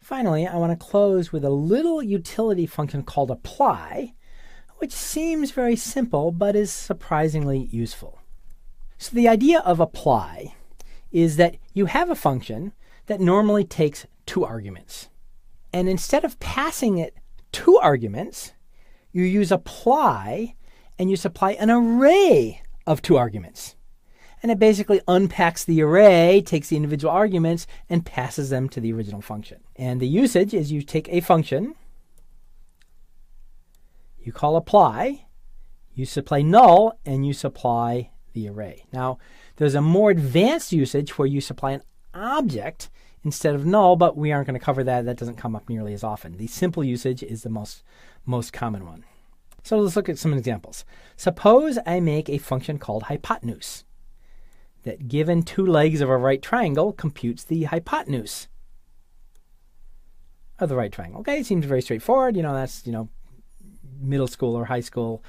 Finally, I want to close with a little utility function called apply, which seems very simple but is surprisingly useful. So the idea of apply is that you have a function that normally takes 2 arguments. And instead of passing it 2 arguments, you use apply and you supply an array of 2 arguments. And it basically unpacks the array, takes the individual arguments, and passes them to the original function. And the usage is you take a function, you call apply, you supply null, and you supply the array. Now, there's a more advanced usage where you supply an object instead of null, but we aren't going to cover that. That doesn't come up nearly as often. The simple usage is the most common one. So let's look at some examples. Suppose I make a function called hypotenuse that, given 2 legs of a right triangle, computes the hypotenuse of the right triangle. Okay, it seems very straightforward. That's, middle school or high school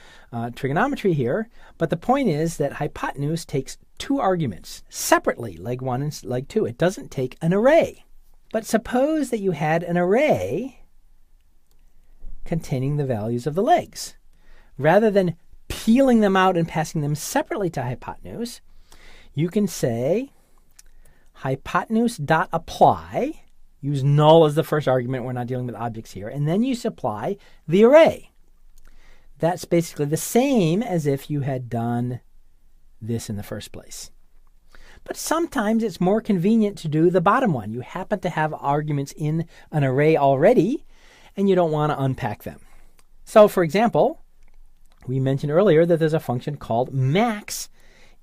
trigonometry here. But the point is that hypotenuse takes 2 arguments separately, leg 1 and leg 2. It doesn't take an array. But suppose that you had an array containing the values of the legs. Rather than peeling them out and passing them separately to hypotenuse, you can say hypotenuse.apply, use null as the first argument, we're not dealing with objects here, and then you supply the array. That's basically the same as if you had done this in the first place. But sometimes it's more convenient to do the bottom one. You happen to have arguments in an array already, and you don't want to unpack them. So, for example, we mentioned earlier that there's a function called max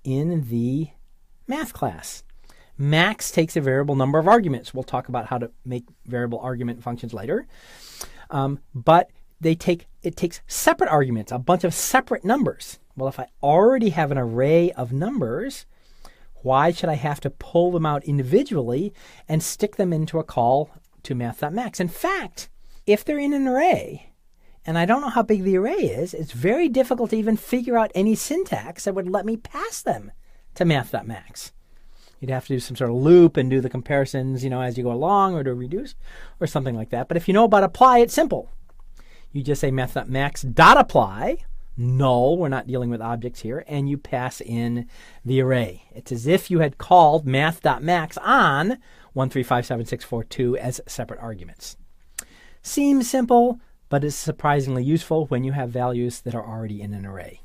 in the math class. Max takes a variable number of arguments. We'll talk about how to make variable argument functions later. But it takes separate arguments, a bunch of separate numbers. Well, if I already have an array of numbers, why should I have to pull them out individually and stick them into a call to math.max? In fact, if they're in an array, and I don't know how big the array is, it's very difficult to even figure out any syntax that would let me pass them to math.max. You'd have to do some sort of loop and do the comparisons, as you go along, or to reduce, or something like that. But if you know about apply, it's simple. You just say math.max.apply, null, we're not dealing with objects here, and you pass in the array. It's as if you had called math.max on 1, 3, 5, 7, 6, 4, 2 as separate arguments. Seems simple, but is surprisingly useful when you have values that are already in an array.